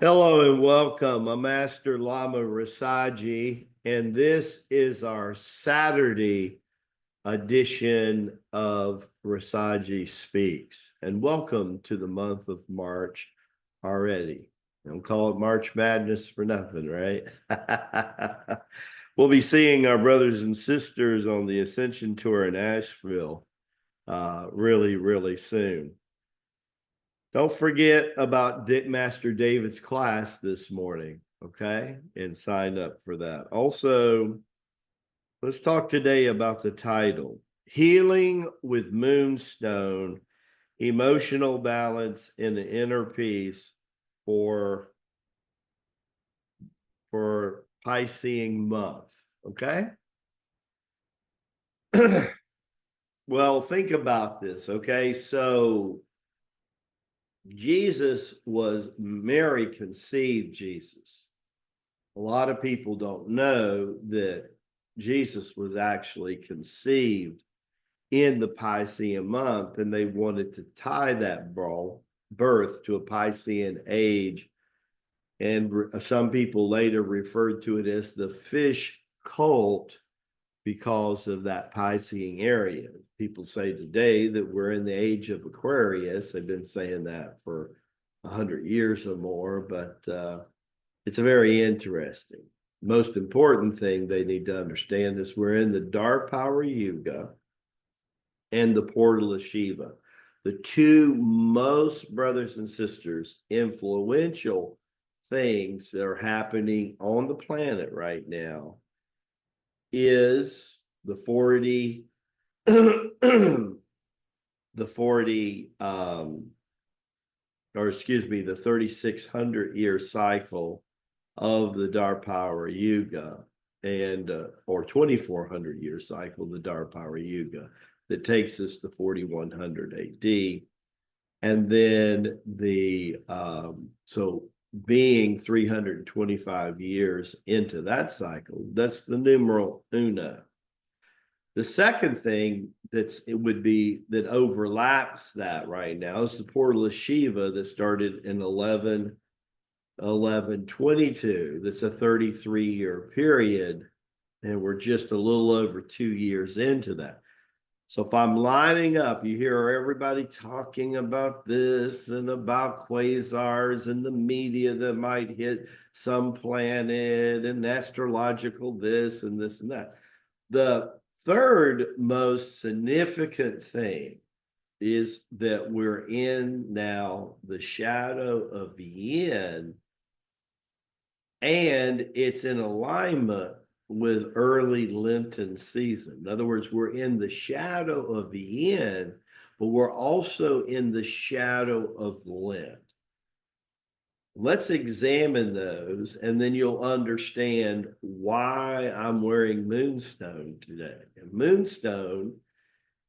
Hello and welcome. I'm Master Lama Rasaji, and this is our Saturday edition of Rasaji Speaks. And welcome to the month of March already. Don't call it March Madness for nothing, right? We'll be seeing our brothers and sisters on the Ascension Tour in Asheville really, really soon. Don't forget about Master David's class this morning, okay? And sign up for that. Also, let's talk today about the title, Healing with Moonstone, Emotional Balance and Inner Peace for Piscean month, okay? Well, think about this, okay? So Mary conceived Jesus. A lot of people don't know that Jesus was actually conceived in the Piscean month, and they wanted to tie that birth to a Piscean age. And some people later referred to it as the fish cult because of that Piscean area. People say today that we're in the age of Aquarius. They've been saying that for 100 years or more, but it's very interesting. Most important thing they need to understand is we're in the dark power yuga and the portal of Shiva. The two most brothers and sisters influential things that are happening on the planet right now is the 40 the 3600 year cycle of the Dark Power Yuga, and or 2400 year cycle, the Dark Power Yuga, that takes us to 4100 AD. And then so being 325 years into that cycle, that's the numeral uno. The second thing that overlaps that right now is the portal of Shiva that started in 1122. That's a 33-year period, and we're just a little over 2 years into that. So if I'm lining up, you hear everybody talking about this and about quasars and the media that might hit some planet and astrological this and this and that. The third most significant thing is that we're in now the shadow of the yin, and it's in alignment with early Lenten season. In other words, we're in the shadow of the yin, but we're also in the shadow of Lent. Let's examine those, and then you'll understand why I'm wearing Moonstone today. And Moonstone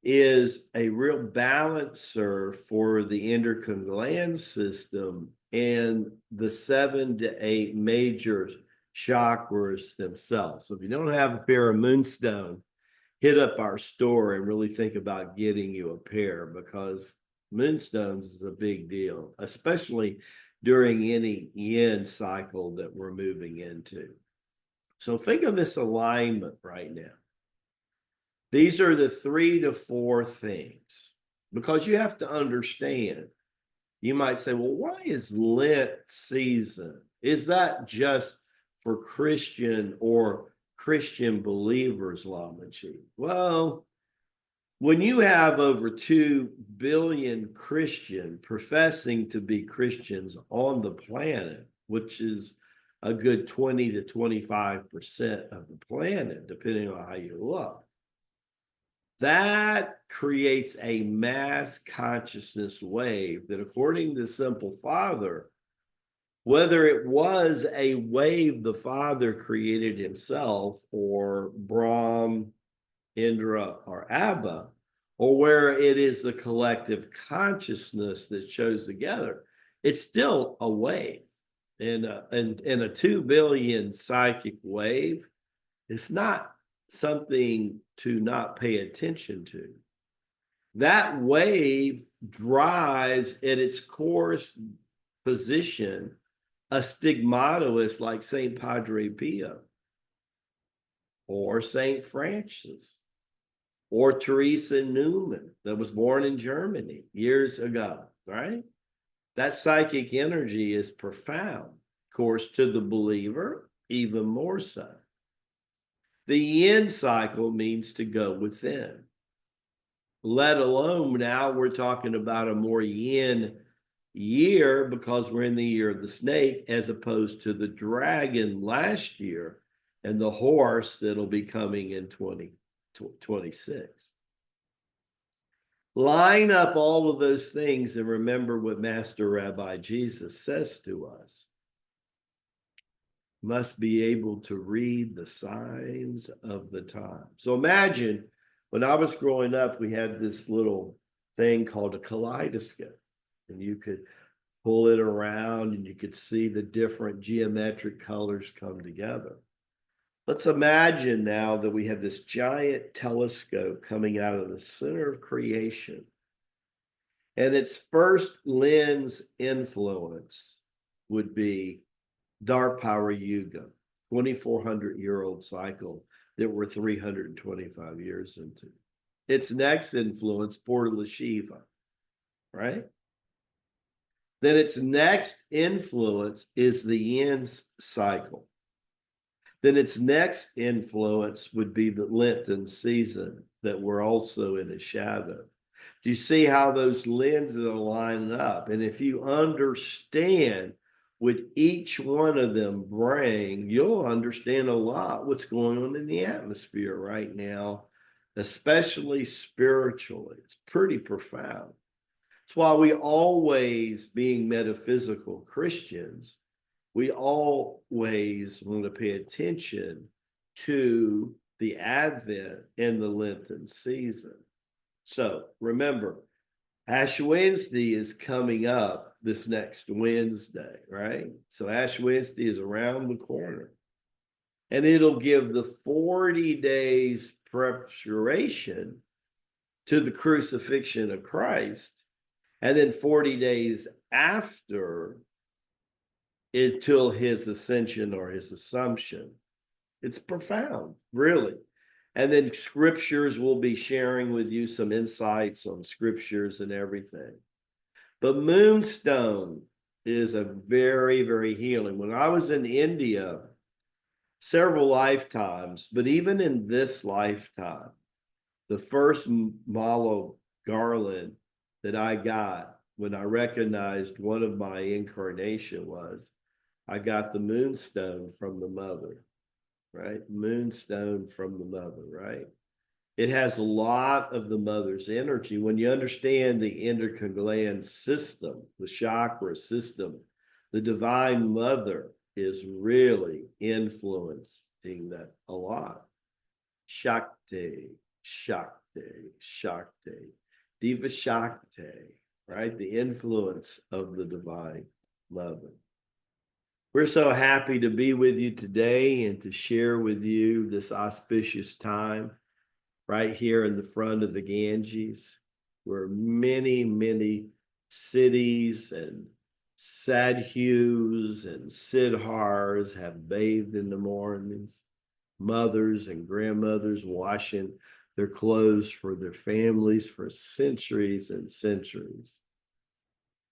is a real balancer for the endocrine gland system and the 7 to 8 major chakras themselves. So if you don't have a pair of Moonstone, hit up our store and really think about getting you a pair, because Moonstones is a big deal, especially during any yin cycle that we're moving into. So think of this alignment right now. These are the 3 to 4 things, because you have to understand. You might say, well, why is Lent season? Is that just for Christian or Christian believers, Lamachi? Well, when you have over 2 billion professing to be Christians on the planet, which is a good 20 to 25% of the planet, depending on how you look, that creates a mass consciousness wave that, according to the Simple Father, whether it was a wave the Father created himself, or Brahm, Indra, or Abba, or where it is the collective consciousness that shows together, it's still a wave. And a 2 billion psychic wave, it's not something to not pay attention to. That wave drives at its course position A stigmata is like St. Padre Pio or St. Francis or Teresa Newman that was born in Germany years ago, right? That psychic energy is profound, of course, to the believer, even more so. The yin cycle means to go within, let alone now we're talking about a more yin year because we're in the year of the snake as opposed to the dragon last year and the horse that'll be coming in 2026. Line up all of those things and remember what Master Rabbi Jesus says to us. Must be able to read the signs of the time. So imagine when I was growing up, we had this little thing called a kaleidoscope, and you could pull it around and you could see the different geometric colors come together. Let's imagine now that we have this giant telescope coming out of the center of creation, and its first lens influence would be Dark Power Yuga, 2,400-year-old cycle that we're 325 years into. Its next influence, Portal of Shiva, right? Then its next influence is the yin cycle. Then its next influence would be the Lenten season that we're also in a shadow. Do you see how those lenses are lining up? And if you understand what each one of them bring, you'll understand a lot what's going on in the atmosphere right now, especially spiritually. It's pretty profound. That's why we always, being metaphysical Christians, we always want to pay attention to the Advent and the Lenten season. So remember, Ash Wednesday is coming up this next Wednesday, right? So Ash Wednesday is around the corner. And it'll give the 40 days preparation to the crucifixion of Christ. And then 40 days after until his ascension or his assumption. It's profound, really. And then scriptures will be sharing with you some insights on scriptures and everything. But Moonstone is a very, very healing. When I was in India, several lifetimes, but even in this lifetime, the first mala garland that I got when I recognized one of my incarnation was I got the moonstone from the mother, right? Moonstone from the mother, right? It has a lot of the mother's energy. When you understand the endocrine gland system, the chakra system, the divine mother is really influencing that a lot. Shakti, Shakti, Shakti, Diva Shakti, right? The influence of the divine mother. We're so happy to be with you today and to share with you this auspicious time right here in the front of the Ganges, where many, many cities and sadhus and siddhars have bathed in the mornings, mothers and grandmothers washing their clothes for their families for centuries and centuries.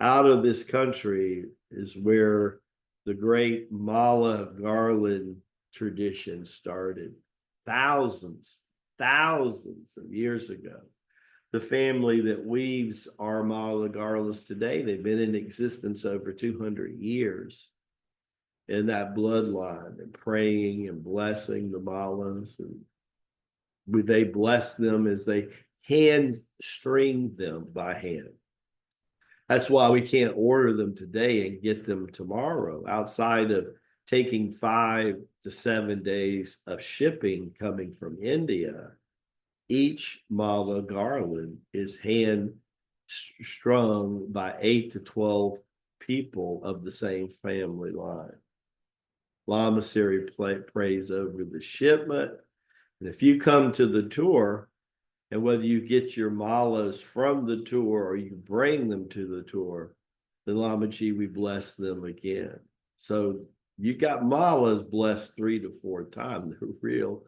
Out of this country is where the great mala garland tradition started thousands of years ago. The family that weaves our mala garlands today, they've been in existence over 200 years in that bloodline and praying and blessing the malas. And they bless them as they hand string them by hand. That's why we can't order them today and get them tomorrow, outside of taking 5 to 7 days of shipping coming from India. Each mala garland is hand strung by 8 to 12 people of the same family line. Lama Siri prays over the shipment. And if you come to the tour, and whether you get your malas from the tour or you bring them to the tour, then Lamaji, we bless them again. So you got malas blessed 3 to 4 times. They're real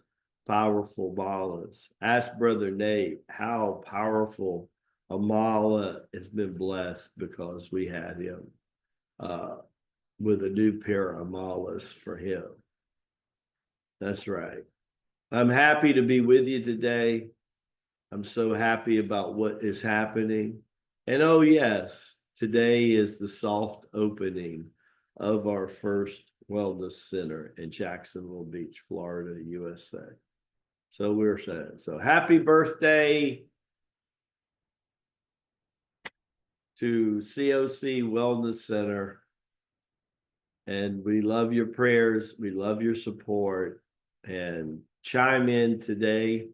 powerful malas. Ask Brother Nate how powerful a mala has been blessed because we had him with a new pair of malas for him. That's right. I'm happy to be with you today. I'm so happy about what is happening. And oh, yes, today is the soft opening of our first wellness center in Jacksonville Beach, Florida, USA. So we're saying, so happy birthday to COC Wellness Center. And we love your prayers. We love your support. And chime in today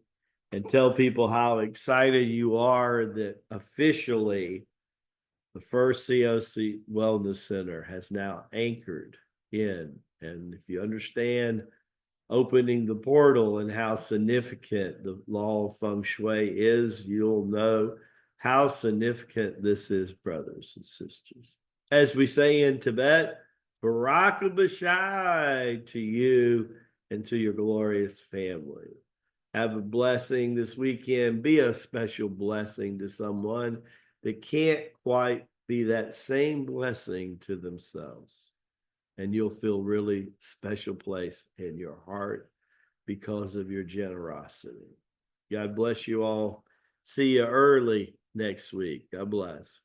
and tell people how excited you are that officially the first COC Wellness Center has now anchored in. And if you understand opening the portal and how significant the law of feng shui is, you'll know how significant this is, brothers and sisters. As we say in Tibet, Baraka Bashai to you and to your glorious family. Have a blessing this weekend. Be a special blessing to someone that can't quite be that same blessing to themselves. And you'll feel really special place in your heart because of your generosity. God bless you all. See you early next week. God bless.